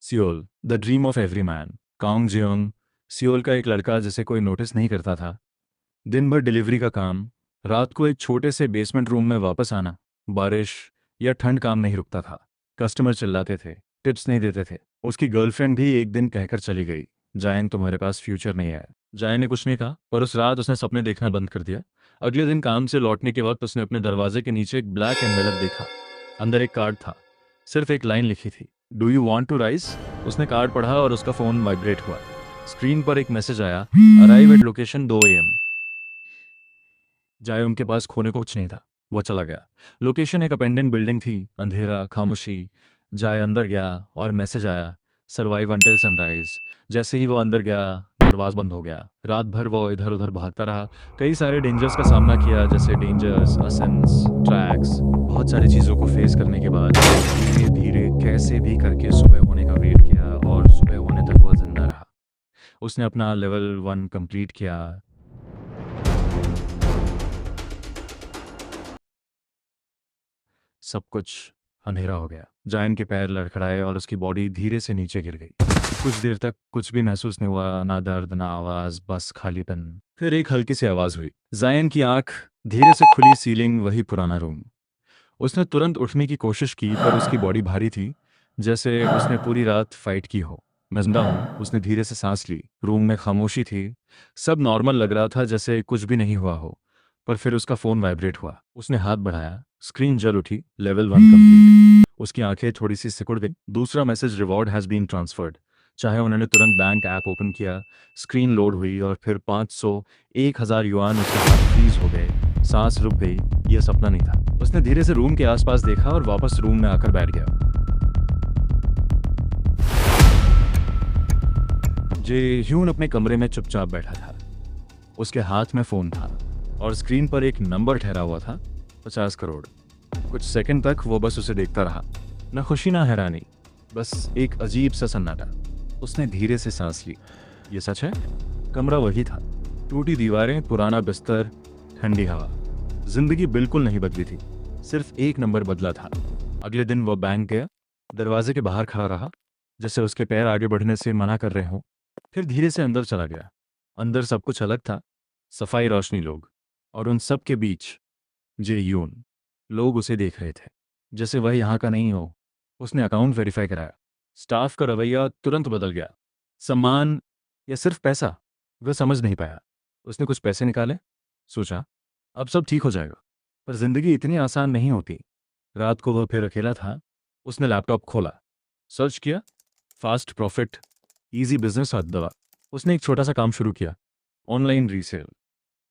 Seoul, the dream of every man. Kang Jeong, Seoul का एक लड़का जिसे कोई नोटिस नहीं करता था। दिन भर डिलीवरी का काम, रात को एक छोटे से बेसमेंट रूम में वापस आना। बारिश या ठंड काम नहीं रुकता था। कस्टमर चिल्लाते थे, टिप्स नहीं देते थे। उसकी गर्लफ्रेंड भी एक दिन कहकर चली गई, जायन तुम्हारे पास फ्यूचर नहीं है। जायन ने कुछ नहीं कहा, पर उस रात उसने सपने देखना बंद कर दिया। अगले दिन काम से लौटने के वक्त उसने अपने दरवाजे के नीचे एक ब्लैक एनवेलप देखा। अंदर एक कार्ड था, सिर्फ एक लाइन लिखी थी, do you want to rise. उसने कार्ड पढ़ा और उसका फोन वाइब्रेट हुआ। स्क्रीन पर एक मैसेज आया, अराइव एट लोकेशन 2 AM। जाए उनके पास खोने को कुछ नहीं था, वो चला गया। लोकेशन एक अपेंडेंट बिल्डिंग थी, अंधेरा, खामोशी। जाए अंदर गया और मैसेज आया, सर्वाइव अंटिल सनराइज। जैसे ही वो अंदर गया, दरवाजा बंद हो गया। रात भर वो इधर उधर भागता रहा, कई सारे डेंजर्स का सामना किया, जैसे डेंजर्स, असेंस, ट्रैक्स, बहुत सारी चीज़ों को फेस करने के बाद धीरे धीरे कैसे भी करके सुबह होने का वेट किया, और सुबह होने तक वो जिंदा रहा। उसने अपना लेवल 1 कंप्लीट किया। सब कुछ अंधेरा हो गया। जायन के पैर लड़खड़ाए और उसकी बॉडी धीरे से नीचे गिर गई। कुछ देर तक कुछ भी महसूस नहीं हुआ, ना दर्द ना आवाज, बस खालीपन। फिर एक हल्की सी आवाज हुई। जायन की आंख धीरे से खुली, सीलिंग वही पुराना रूम। उसने तुरंत उठने की कोशिश की, पर उसकी बॉडी भारी थी, जैसे उसने पूरी रात फाइट की हो। मैं जिंदा हूँ, उसने धीरे से सांस ली। रूम में खामोशी थी, सब नॉर्मल लग रहा था, जैसे कुछ भी नहीं हुआ हो। पर फिर उसका फोन वाइब्रेट हुआ। उसने हाथ बढ़ाया, स्क्रीन जल उठी, लेवल 1 कंप्लीट। उसकी आंखें थोड़ी सी सिकुड़ गई। दूसरा message, reward has been transferred. चाहे उन्होंने तुरंत बैंक ऐप ओपन किया, स्क्रीन लोड हुई और फिर 500, 1000 युआन उसके हाथ फ्रीज हो गए। सांस रुक गई, यह सपना नहीं था। उसने धीरे से रूम के आसपास देखा और वापस रूम में आकर बैठ गया। जे ह्यून अपने कमरे में चुपचाप बैठा था। उसके हाथ में फोन था और स्क्रीन पर एक नंबर ठहरा हुआ था, 50 करोड़। कुछ सेकंड तक वो बस उसे देखता रहा, न खुशी ना हैरानी, बस एक अजीब सा सन्नाटा। उसने धीरे से सांस ली। ये सच है? कमरा वही था, टूटी दीवारें, पुराना बिस्तर, ठंडी हवा। जिंदगी बिल्कुल नहीं बदली थी, सिर्फ एक नंबर बदला था। अगले दिन वो बैंक गया, दरवाजे के बाहर खड़ा रहा, जैसे उसके पैर आगे बढ़ने से मना कर रहे हों। फिर धीरे से अंदर चला गया। अंदर सब कुछ अलग था, सफाई, रोशनी, लोग, और उन सब के बीच जे यून। लोग उसे देख रहे थे, जैसे वह यहाँ का नहीं हो। उसने अकाउंट वेरीफाई कराया। स्टाफ का रवैया तुरंत बदल गया। सम्मान या सिर्फ पैसा, वह समझ नहीं पाया। उसने कुछ पैसे निकाले, सोचा अब सब ठीक हो जाएगा। पर जिंदगी इतनी आसान नहीं होती। रात को वह फिर अकेला था। उसने लैपटॉप खोला, सर्च किया, फास्ट प्रॉफिट, इजी बिजनेस और दवा। उसने एक छोटा सा काम शुरू किया, ऑनलाइन रीसेल।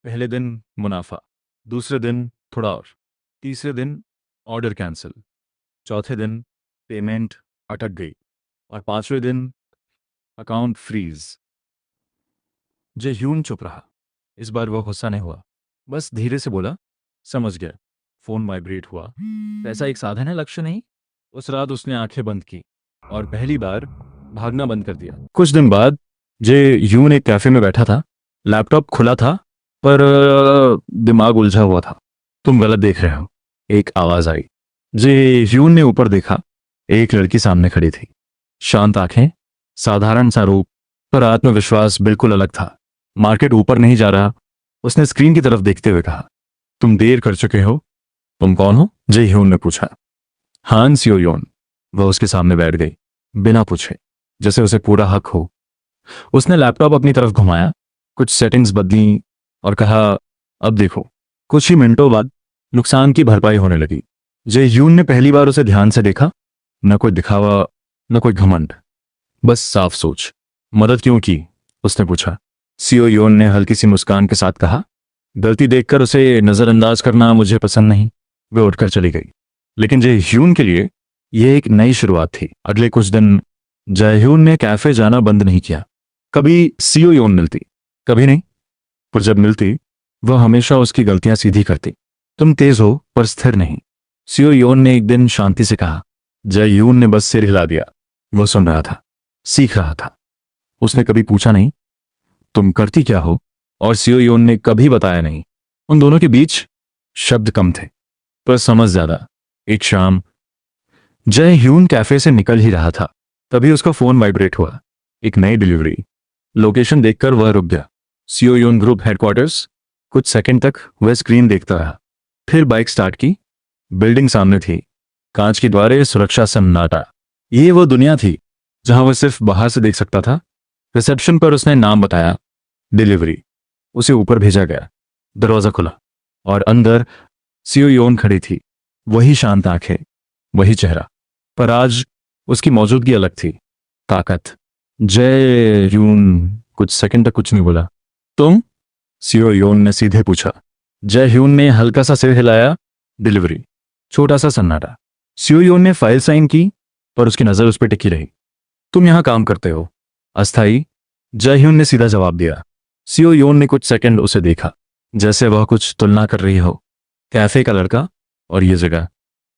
पहले दिन मुनाफा, दूसरे दिन थोड़ा और, तीसरे दिन ऑर्डर कैंसिल, चौथे दिन पेमेंट अटक गई, और पांचवें दिन अकाउंट फ्रीज। जे ह्यून चुप रहा। इस बार वह गुस्सा नहीं हुआ, बस धीरे से बोला, समझ गया। फोन वाइब्रेट हुआ। पैसा एक साधन है, लक्ष्य नहीं। उस रात उसने आंखें बंद की और पहली बार भागना बंद कर दिया। कुछ दिन बाद जे ह्यून एक कैफे में बैठा था। लैपटॉप खुला था, पर दिमाग उलझा हुआ था। तुम गलत देख रहे हो, एक आवाज आई। जे ह्यून ने ऊपर देखा। एक लड़की सामने खड़ी थी, शांत आंखें, साधारण सा रूप, पर आत्मविश्वास बिल्कुल अलग था। मार्केट ऊपर नहीं जा रहा। उसने स्क्रीन की तरफ देखते हुए कहा, तुम देर कर चुके हो। तुम कौन हो? जे ह्यून ने पूछा। हान सियोयोन। वह उसके सामने बैठ गई, बिना पूछे, जैसे उसे पूरा हक हो। उसने लैपटॉप अपनी तरफ घुमाया, कुछ सेटिंग्स बदली और कहा, अब देखो। कुछ ही मिनटों बाद नुकसान की भरपाई होने लगी। जे ह्यून ने पहली बार उसे ध्यान से देखा। न कोई दिखावा, न कोई घमंड, बस साफ सोच। मदद क्यों की? उसने पूछा। सीओ योन ने हल्की सी मुस्कान के साथ कहा, गलती देखकर उसे नजरअंदाज करना मुझे पसंद नहीं। वे उठकर चली गई। लेकिन जे ह्यून के लिए यह एक नई शुरुआत थी। अगले कुछ दिन जे ह्यून ने कैफे जाना बंद नहीं किया। कभी सीओ योन मिलती, कभी नहीं, पर जब मिलती वह हमेशा उसकी गलतियां सीधी करती। तुम तेज हो पर स्थिर नहीं, सीओ योन ने एक दिन शांति से कहा। जे ह्यून ने बस सिर हिला दिया। वह सुन रहा था, सीख रहा था। उसने कभी पूछा नहीं, तुम करती क्या हो? और सीओ योन ने कभी बताया नहीं। उन दोनों के बीच शब्द कम थे, पर समझ ज्यादा। एक शाम जय ह्यून कैफे से निकल ही रहा था, तभी उसका फोन वाइब्रेट हुआ। एक नई डिलीवरी। लोकेशन देखकर वह रुक गया। सीओ योन ग्रुप हेडक्वार्टर्स। कुछ सेकंड तक वह स्क्रीन देखता रहा, फिर बाइक स्टार्ट की। बिल्डिंग सामने थी, कांच की दीवारें, सुरक्षा सन्नाटा। ये वो दुनिया थी जहां वह सिर्फ बाहर से देख सकता था। रिसेप्शन पर उसने नाम बताया, डिलीवरी। उसे ऊपर भेजा गया। दरवाजा खुला और अंदर सीओ योन खड़ी थी। वही शांत आंखें, वही चेहरा, पर आज उसकी मौजूदगी अलग थी। ताकत। जय ह्यून कुछ सेकंड तक कुछ नहीं बोला। तुम? सीओ योन ने सीधे पूछा। जय ह्यून ने हल्का सा सिर हिलाया। डिलीवरी। छोटा सा सन्नाटा। सीओ योन ने फाइल साइन की, पर उसकी नजर उस पर टिकी रही। तुम यहां काम करते हो? अस्थाई, जय ह्यून ने सीधा जवाब दिया। सीओ योन ने कुछ सेकंड उसे देखा, जैसे वह कुछ तुलना कर रही हो। कैफे का लड़का और ये जगह।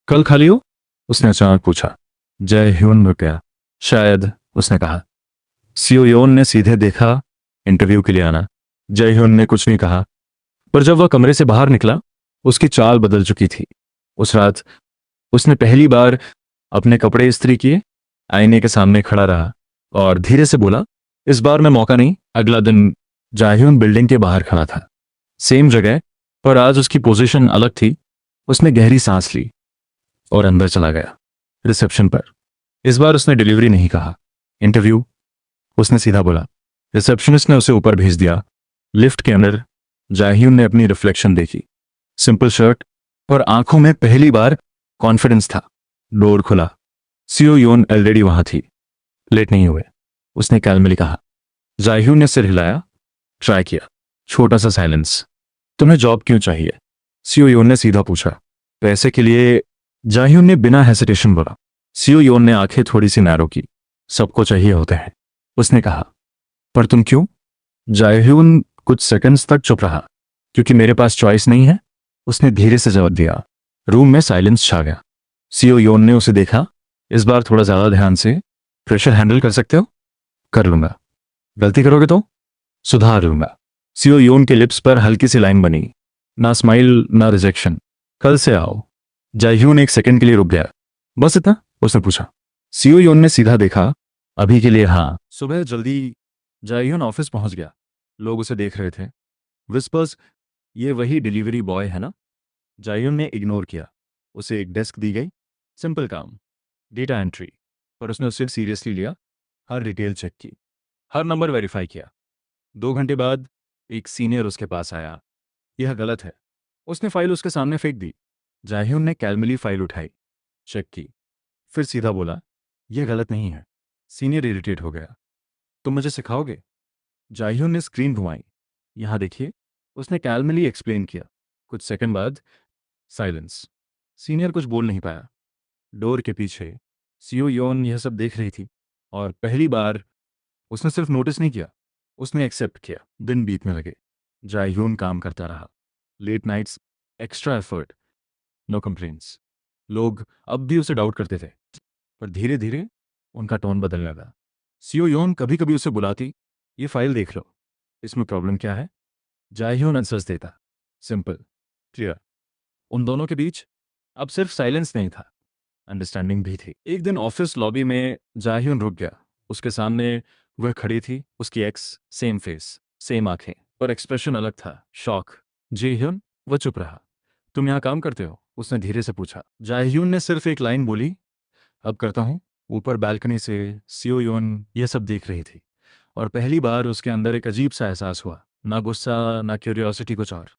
कल खाली हो? उसने अचानक पूछा। जय ह्यून रुक गया। शायद, उसने कहा। सीओ योन ने सीधे देखा। इंटरव्यू के लिए आना? जय ह्यून ने कुछ नहीं कहा, पर जब वह कमरे से बाहर निकला, उसकी चाल बदल चुकी थी। उस रात उसने पहली बार अपने कपड़े इस्त्री किए, आईने के सामने खड़ा रहा और धीरे से बोला, इस बार मैं मौका नहीं। अगला दिन जाह्यून बिल्डिंग के बाहर खड़ा था, सेम जगह, पर आज उसकी पोजीशन अलग थी। उसने गहरी सांस ली और अंदर चला गया। रिसेप्शन पर इस बार उसने डिलीवरी नहीं कहा, इंटरव्यू, उसने सीधा बोला। रिसेप्शनिस्ट ने उसे ऊपर भेज दिया। लिफ्ट के अंदर जाह्यून ने अपनी रिफ्लेक्शन देखी। सिंपल शर्ट, पर आंखों में पहली बार कॉन्फिडेंस था। डोर खुला। सीओ योन ऑलरेडी वहां थी। लेट नहीं हुए, उसने कैलमली कहा। जाह्यून ने सिर हिलाया। ट्राई किया। छोटा सा साइलेंस। तुम्हें जॉब क्यों चाहिए? सीओ योन ने सीधा पूछा। पैसे के लिए, जाह्यून ने बिना हेसिटेशन बोला। सीओ योन ने आंखें थोड़ी सी नैरो की। सबको चाहिए होते हैं, उसने कहा। पर तुम क्यों? जाह्यून कुछ सेकंड्स तक चुप रहा। क्योंकि मेरे पास चॉइस नहीं है, उसने धीरे से जवाब दिया। रूम में साइलेंस छा गया। सीओ योन ने उसे देखा। इस बार थोड़ा ज्यादा ध्यान से। प्रेशर हैंडल कर सकते हो? कर लूंगा। गलती करोगे तो? सुधार लूंगा। सीओ योन के लिप्स पर हल्की सी लाइन बनी, ना स्माइल ना रिजेक्शन। कल से आओ। जाह्यून एक सेकंड के लिए रुक गया। बस इतना? उसने पूछा। सीओ योन ने सीधा देखा। अभी के लिए हाँ। सुबह जल्दी जाह्यून ऑफिस पहुंच गया। लोग उसे देख रहे थे। विस्पर्स, ये वही डिलीवरी बॉय है ना? जाह्यून ने इग्नोर किया। उसे एक डेस्क दी गई। सिंपल काम, डेटा एंट्री, पर उसने उसे सीरियसली लिया। हर डिटेल चेक की, हर नंबर वेरीफाई किया। 2 घंटे बाद एक सीनियर उसके पास आया। यह गलत है। उसने फाइल उसके सामने फेंक दी। जाह्यून ने कैलमली फाइल उठाई, चेक की, फिर सीधा बोला, यह गलत नहीं है। सीनियर इरिटेट हो गया। तुम मुझे सिखाओगे? जाह्यून ने स्क्रीन घुमाई। यहां देखिए, उसने कैलमली एक्सप्लेन किया। कुछ सेकंड बाद साइलेंस। सीनियर कुछ बोल नहीं पाया। डोर के पीछे सीओ योन यह सब देख रही थी, और पहली बार उसने सिर्फ नोटिस नहीं किया, उसने एक्सेप्ट किया। दिन बीतने लगे। जाह्यून काम करता रहा। Late nights, extra effort, no complaints. लोग अब भी उसे डाउट करते थे, पर धीरे धीरे उनका टोन बदलने लगा। सीओ योन कभी कभी उसे बुलाती, ये फाइल देख लो, इसमें प्रॉब्लम क्या है? जाह्यून आंसर्स देता, सिंपल, क्लियर। उन दोनों के बीच अब सिर्फ साइलेंस नहीं था, अंडरस्टैंडिंग भी थी। एक दिन ऑफिस लॉबी में जाह्यून रुक गया। उसके सामने वह खड़ी थी, उसकी एक्स, सेम फेस, सेम आंखें, पर एक्सप्रेशन अलग था, शॉक। जाह्यून, वह चुप रहा। तुम यहाँ काम करते हो? उसने धीरे से पूछा। जाह्यून ने सिर्फ एक लाइन बोली, अब करता हूँ। ऊपर बालकनी से सीओ योन यह सब देख रही थी, और पहली बार उसके अंदर एक अजीब सा एहसास हुआ, ना गुस्सा ना क्यूरियोसिटी, कुछ और।